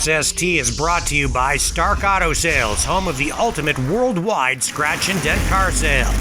SST is brought to you by Stark Auto Sales, home of the ultimate worldwide scratch and dent car sale.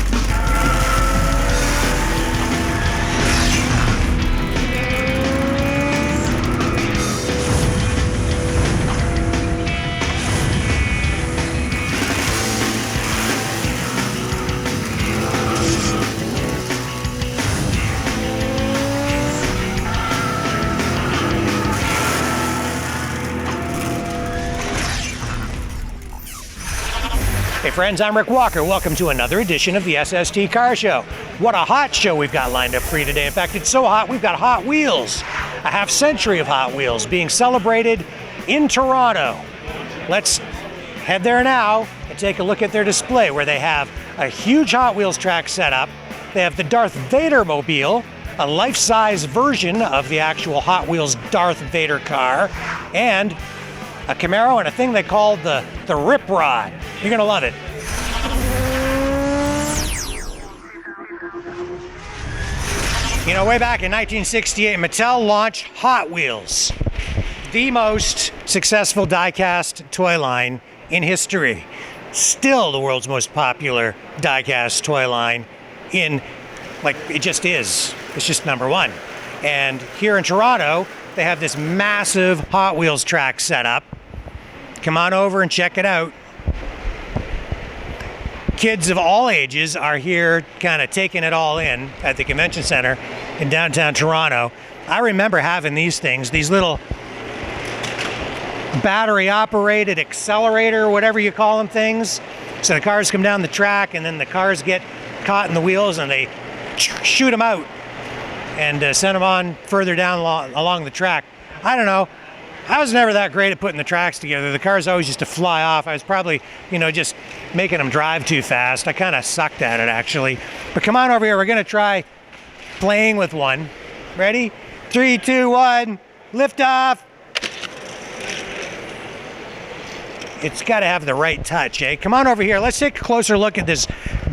Hey friends, I'm Rick Walker. Welcome to another edition of the SST Car Show. What a hot show we've got lined up for you today. In fact, it's so hot, we've got Hot Wheels. A half century of Hot Wheels being celebrated in Toronto. Let's head there now and take a look at their display where they have a huge Hot Wheels track set up. They have the Darth Vader mobile, a life-size version of the actual Hot Wheels Darth Vader car, and a Camaro and a thing they call the Rip Rod. You're gonna love it. You know, way back in 1968, Mattel launched Hot Wheels, the most successful die-cast toy line in history. Still the world's most popular die-cast toy line it just is. It's just number one. And here in Toronto, they have this massive Hot Wheels track set up. Come on over and check it out. Kids of all ages are here kind of taking it all in at the convention center in downtown Toronto. I remember having these things, these little battery operated accelerator, whatever you call them things. So the cars come down the track and then the cars get caught in the wheels and they shoot them out and send them on further down along the track. I don't know. I was never that great at putting the tracks together. The cars always used to fly off. I was probably, just making them drive too fast. I kind of sucked at it, actually. But come on over here. We're going to try playing with one. Ready? 3, 2, 1. Lift off. It's got to have the right touch, eh? Come on over here. Let's take a closer look at this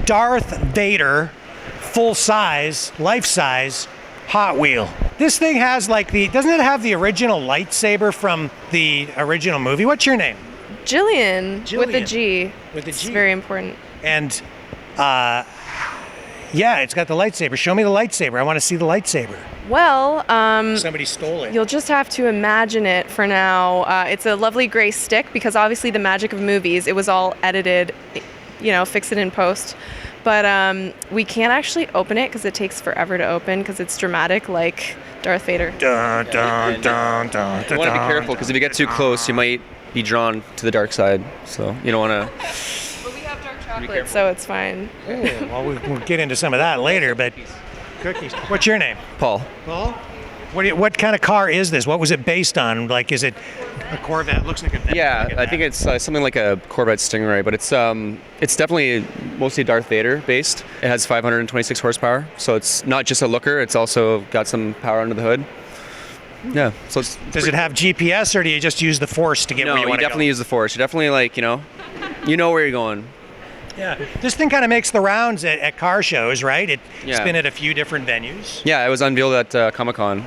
Darth Vader full-size, life-size Hot Wheel. This thing has doesn't it have the original lightsaber from the original movie? What's your name? Jillian. With a G. With a G. It's very important. And, yeah, it's got the lightsaber. Show me the lightsaber. I want to see the lightsaber. Well, somebody stole it. You'll just have to imagine it for now. It's a lovely gray stick because obviously the magic of movies, it was all edited, fix it in post. But we can't actually open it because it takes forever to open because it's dramatic like Darth Vader. Dun, dun, dun, dun, You want to be careful because if you get too close, you might be drawn to the dark side. So you don't want to. But we have dark chocolate, so it's fine. Oh, well, we'll get into some of that later, but cookies. What's your name? Paul. Paul? What kind of car is this? What was it based on? Like, is it a Corvette? Looks like a Yeah, I think it's something like a Corvette Stingray, but it's definitely mostly Darth Vader based. It has 526 horsepower, so it's not just a looker. It's also got some power under the hood. Yeah. So does it have GPS, or do you just use the Force to get where you want to go? No, you definitely use the Force. You definitely you know where you're going. Yeah, this thing kind of makes the rounds at car shows, right? It's been at a few different venues. Yeah, it was unveiled at Comic-Con.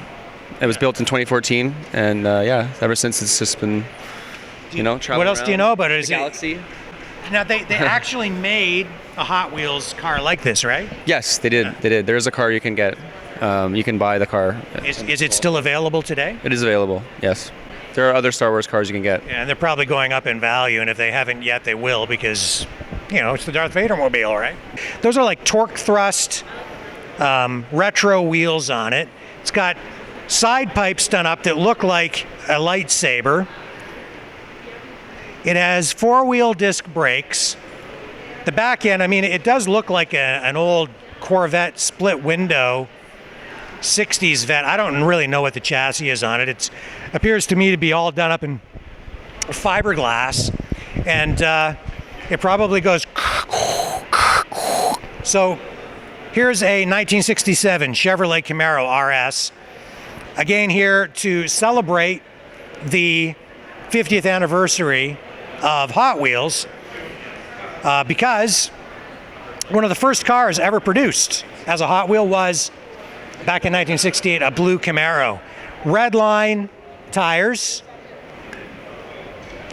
It was built in 2014, and ever since it's just been, traveling What else do you know about it? Is galaxy. Now, they actually made a Hot Wheels car like this, right? Yes, they did. Yeah. They did. There's a car you can get. You can buy the car. Is it still available today? It is available, yes. There are other Star Wars cars you can get. Yeah, and they're probably going up in value, and if they haven't yet, they will because, it's the Darth Vader mobile, right? Those are like torque thrust retro wheels on it. It's got side pipes done up that look like a lightsaber. It has 4-wheel disc brakes. The back end, it does look like an old Corvette split window 60s Vet. I don't really know what the chassis is on it. It appears to me to be all done up in fiberglass, and it probably goes. So here's a 1967 Chevrolet Camaro RS. Again, here to celebrate the 50th anniversary of Hot Wheels, because one of the first cars ever produced as a Hot Wheel was, back in 1968, a blue Camaro. Red line tires,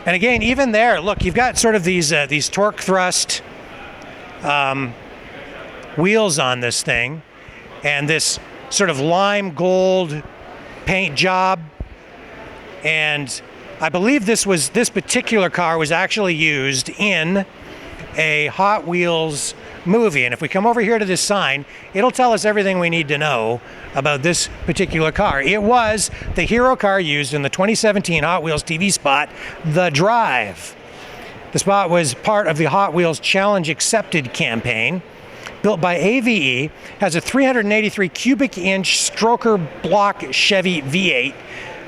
And again, even there, look, you've got sort of these torque thrust wheels on this thing, and this sort of lime gold paint job. And I believe this particular car was actually used in a Hot Wheels movie. And if we come over here to this sign, it'll tell us everything we need to know about this particular car. It was the hero car used in the 2017 Hot Wheels TV spot, The Drive. The spot was part of the Hot Wheels Challenge Accepted campaign. Built by AVE, has a 383 cubic inch stroker block Chevy V8,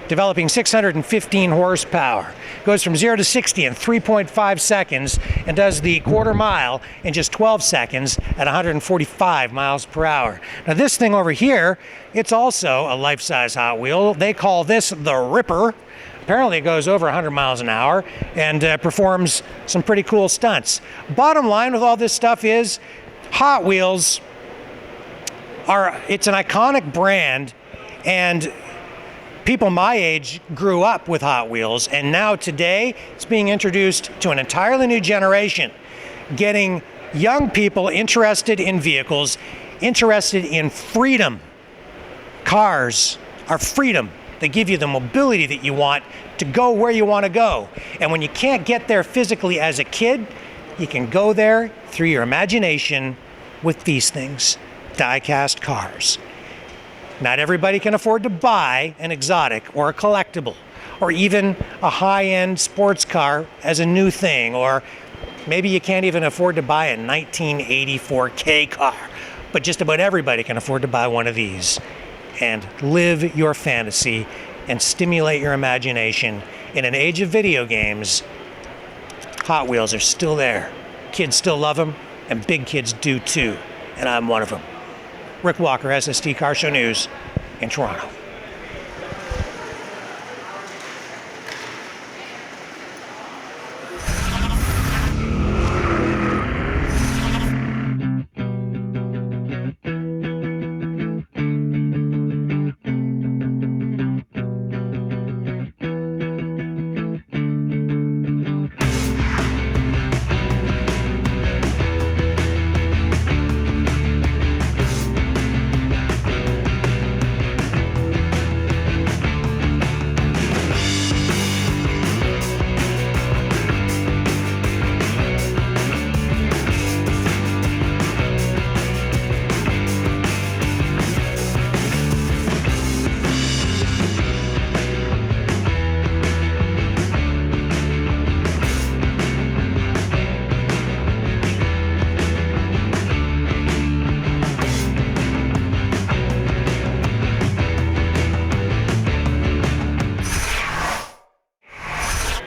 developing 615 horsepower. Goes from 0 to 60 in 3.5 seconds and does the quarter mile in just 12 seconds at 145 miles per hour. Now this thing over here, it's also a life-size Hot Wheel. They call this the Ripper. Apparently it goes over 100 miles an hour and performs some pretty cool stunts. Bottom line with all this stuff is Hot Wheels it's an iconic brand, and people my age grew up with Hot Wheels, and now today it's being introduced to an entirely new generation, getting young people interested in vehicles, interested in freedom. Cars are freedom. They give you the mobility that you want to go where you want to go. And when you can't get there physically as a kid, you can go there through your imagination with these things, die-cast cars. Not everybody can afford to buy an exotic or a collectible, or even a high-end sports car as a new thing, or maybe you can't even afford to buy a 1984 K car, but just about everybody can afford to buy one of these and live your fantasy and stimulate your imagination. In an age of video games, Hot Wheels are still there. Kids still love them, and big kids do too, and I'm one of them. Rick Walker, SST Car Show News in Toronto.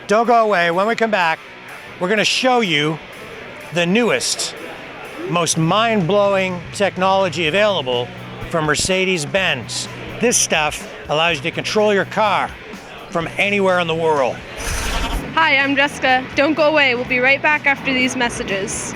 Don't go away. When we come back, we're going to show you the newest, most mind-blowing technology available from Mercedes-Benz. This stuff allows you to control your car from anywhere in the world. Hi, I'm Jessica. Don't go away. We'll be right back after these messages.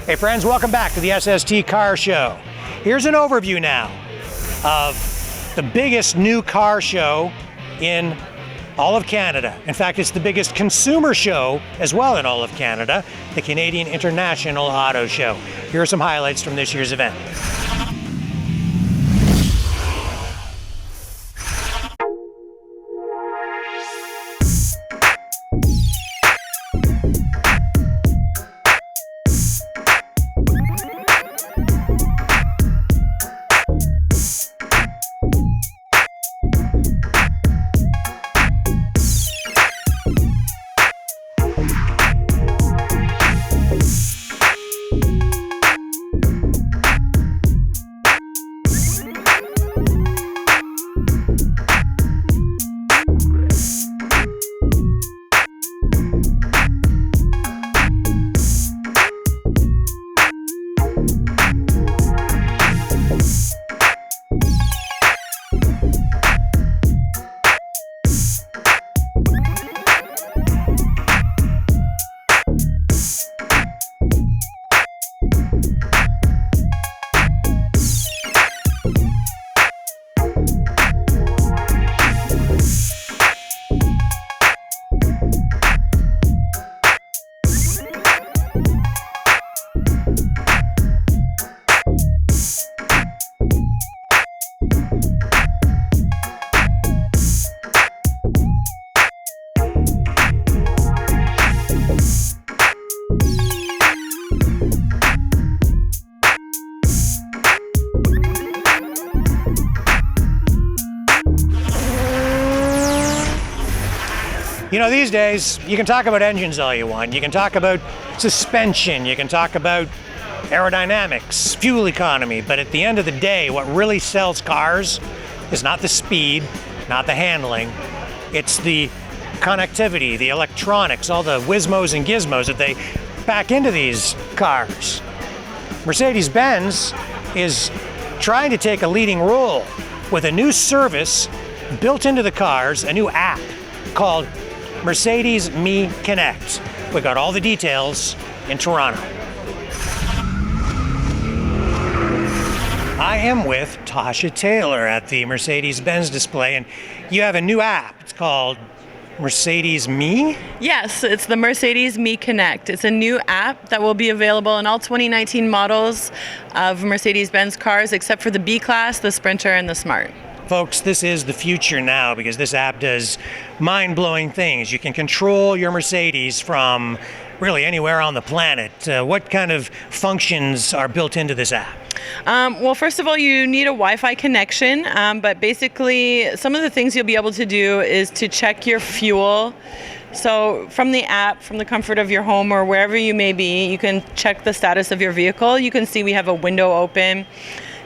Hey friends, welcome back to the SST Car Show. Here's an overview now of the biggest new car show in all of Canada. In fact, it's the biggest consumer show as well in all of Canada, the Canadian International Auto Show. Here are some highlights from this year's event. You know, these days, you can talk about engines all you want. You can talk about suspension. You can talk about aerodynamics, fuel economy. But at the end of the day, what really sells cars is not the speed, not the handling. It's the connectivity, the electronics, all the whizmos and gizmos that they pack into these cars. Mercedes-Benz is trying to take a leading role with a new service built into the cars, a new app called Mercedes Me Connect. We got all the details in Toronto. I am with Tasha Taylor at the Mercedes-Benz display, and you have a new app. It's called Mercedes Me? Yes, it's the Mercedes Me Connect. It's a new app that will be available in all 2019 models of Mercedes-Benz cars except for the B-Class, the Sprinter, and the Smart. Folks, this is the future now because this app does mind-blowing things. You can control your Mercedes from really anywhere on the planet. What kind of functions are built into this app? Well, first of all, you need a Wi-Fi connection, but basically some of the things you'll be able to do is to check your fuel. So from the app, from the comfort of your home or wherever you may be, you can check the status of your vehicle. You can see we have a window open.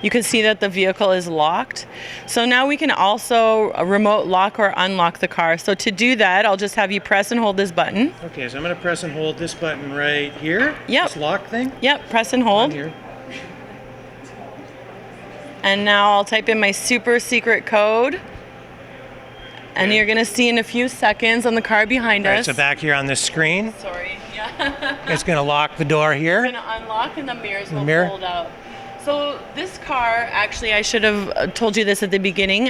You can see that the vehicle is locked. So now we can also remote lock or unlock the car. So to do that, I'll just have you press and hold this button. Okay, so I'm going to press and hold this button right here. Yep. This lock thing. Yep, press and hold. Here. And now I'll type in my super secret code. And you're going to see in a few seconds on the car behind Right, us. so back here on this screen, Sorry, yeah. it's going to lock the door here. It's going to unlock and the mirrors will Mirror. fold out. So this car, actually, I should have told you this at the beginning.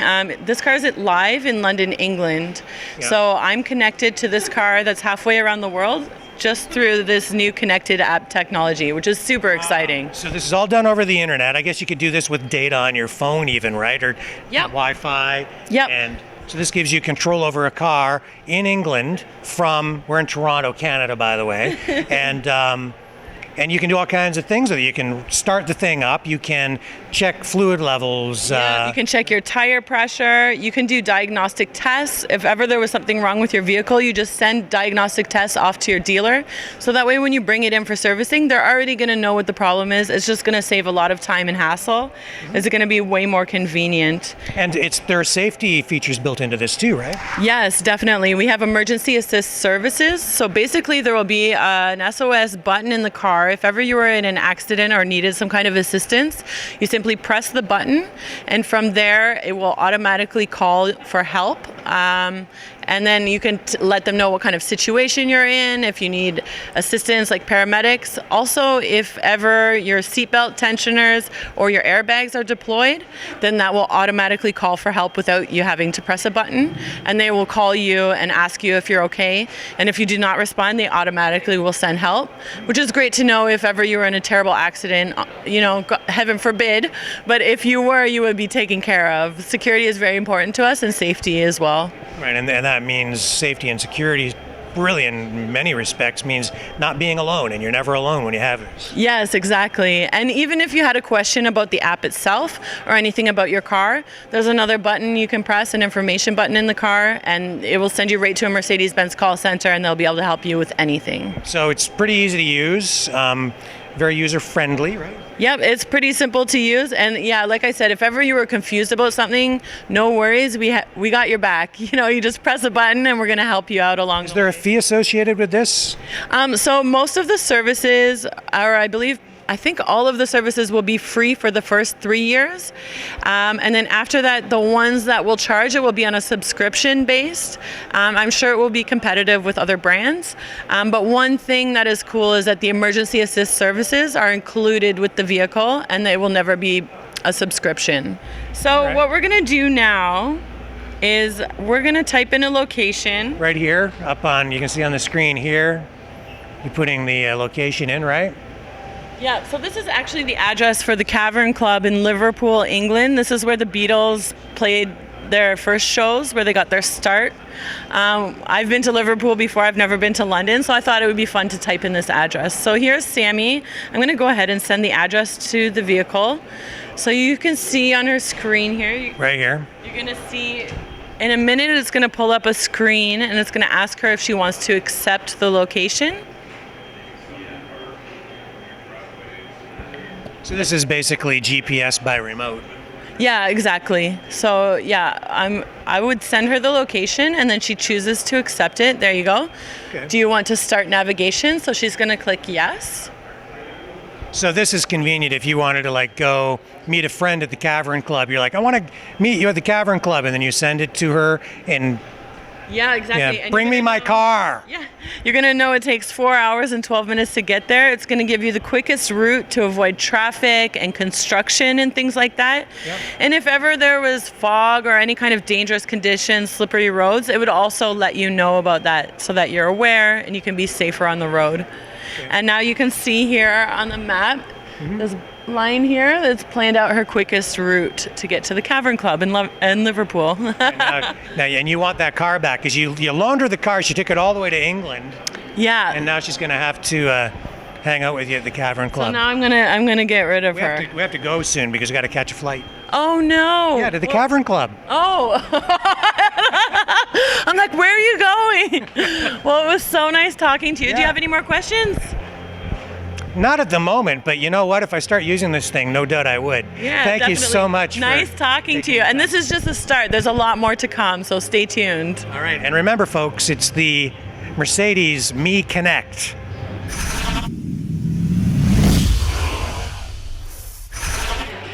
This car is live in London, England. Yeah. So I'm connected to this car that's halfway around the world just through this new connected app technology, which is super exciting. So this is all done over the internet. I guess you could do this with data on your phone even, right? Or Yep. Wi-Fi. Yep. And so this gives you control over a car in England we're in Toronto, Canada, by the way. And you can do all kinds of things with it. You can start the thing up. You can check fluid levels. You can check your tire pressure. You can do diagnostic tests. If ever there was something wrong with your vehicle, you just send diagnostic tests off to your dealer. So that way when you bring it in for servicing, they're already going to know what the problem is. It's just going to save a lot of time and hassle. It's going to be way more convenient. And there are safety features built into this too, right? Yes, definitely. We have emergency assist services. So basically there will be an SOS button in the car. If ever you were in an accident or needed some kind of assistance, you simply press the button, and from there it will automatically call for help. And then you can let them know what kind of situation you're in, if you need assistance like paramedics. Also, if ever your seatbelt tensioners or your airbags are deployed, then that will automatically call for help without you having to press a button. And they will call you and ask you if you're okay. And if you do not respond, they automatically will send help, which is great to know if ever you were in a terrible accident, heaven forbid. But if you were, you would be taken care of. Security is very important to us and safety as well. Right, and that means safety and security really in many respects means not being alone, and you're never alone when you have it. Yes, exactly. And even if you had a question about the app itself or anything about your car, there's another button you can press, an information button in the car, and it will send you right to a Mercedes-Benz call center, and they'll be able to help you with anything. So it's pretty easy to use, very user-friendly, right? Yep, it's pretty simple to use, and yeah, like I said, if ever you were confused about something, no worries, we got your back. You just press a button and we're going to help you out along the way. Is there a fee associated with this? So most of the services are, I think all of the services will be free for the first 3 years. And then after that, the ones that will charge, it will be on a subscription based. I'm sure it will be competitive with other brands. But one thing that is cool is that the emergency assist services are included with the vehicle, and they will never be a subscription. So Right. what we're gonna do now is we're gonna type in a location. Right here, you can see on the screen here, you're putting the location in, right? Yeah, so this is actually the address for the Cavern Club in Liverpool, England. This is where the Beatles played their first shows, where they got their start. I've been to Liverpool before, I've never been to London, so I thought it would be fun to type in this address. So here's Sammy. I'm going to go ahead and send the address to the vehicle. So you can see on her screen here, Right here. you're going to see In a minute, it's going to pull up a screen and it's going to ask her if she wants to accept the location. So this is basically GPS by remote. Yeah, exactly. So yeah, I would send her the location and then she chooses to accept it. There you go. Okay. Do you want to start navigation? So she's going to click yes. So this is convenient if you wanted to like go meet a friend at the Cavern Club. You're like, I want to meet you at the Cavern Club, and then you send it to her and Yeah, exactly. And bring you're me gonna my know- car. Yeah, you're gonna know it takes 4 hours and 12 minutes to get there. It's gonna give you the quickest route to avoid traffic and construction and things like that. Yep. And if ever there was fog or any kind of dangerous conditions, slippery roads, it would also let you know about that so that you're aware and you can be safer on the road. Okay. And now you can see here on the map, there's a line here that's planned out her quickest route to get to the Cavern Club in Liverpool. And you want that car back because you loaned her the car. She took it all the way to England, Yeah. and now she's going to have to hang out with you at the Cavern Club. So now I'm gonna get rid of we her. have to go soon because we got to catch a flight. Oh no! Yeah, to the Cavern Club. Oh, I'm like, where are you going? Well, it was so nice talking to you. Do you Yeah. have any more questions? Not at the moment, but you know what? If I start using this thing, no doubt I would. Yeah, Thank you definitely. so much. Nice for talking to taking you. the And time. this is just the start. There's a lot more to come, so stay tuned. All right, and remember, folks, it's the Mercedes Me Connect.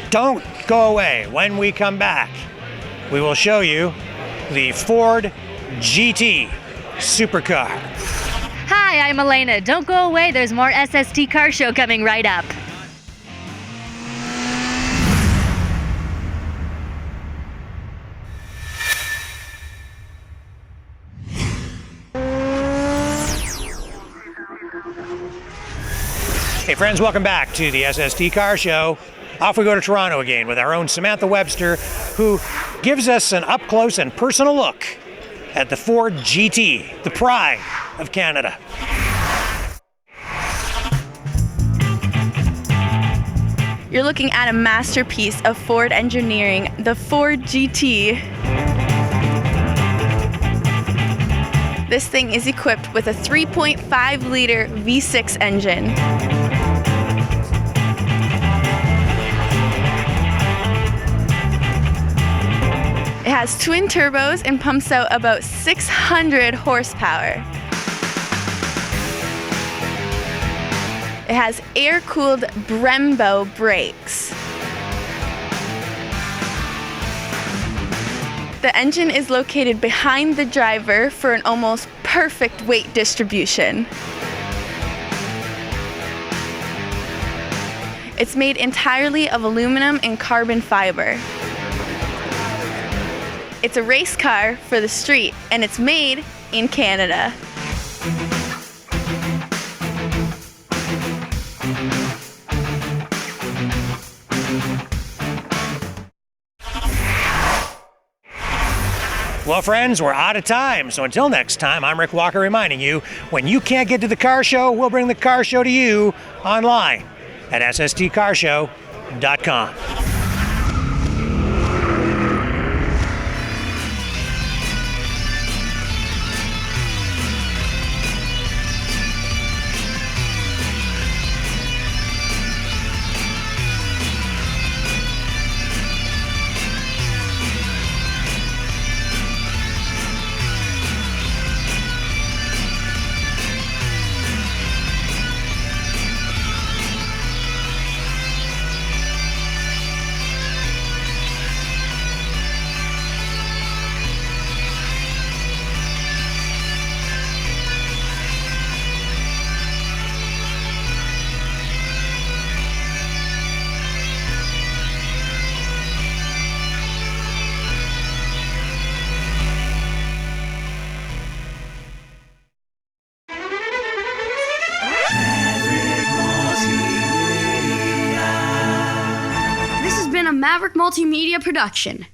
Don't go away. When we come back, we will show you the Ford GT supercar. Hi, I'm Elena. Don't go away. There's more SST Car Show coming right up. Hey friends, welcome back to the SST Car Show. Off we go to Toronto again with our own Samantha Webster, who gives us an up-close and personal look at the Ford GT, the pride of Canada. You're looking at a masterpiece of Ford engineering, the Ford GT. This thing is equipped with a 3.5-liter V6 engine. It has twin turbos and pumps out about 600 horsepower. It has air-cooled Brembo brakes. The engine is located behind the driver for an almost perfect weight distribution. It's made entirely of aluminum and carbon fiber. It's a race car for the street, and it's made in Canada. Well, friends, we're out of time. So until next time, I'm Rick Walker reminding you, when you can't get to the car show, we'll bring the car show to you online at SSTcarshow.com. This has been a Maverick Multimedia production.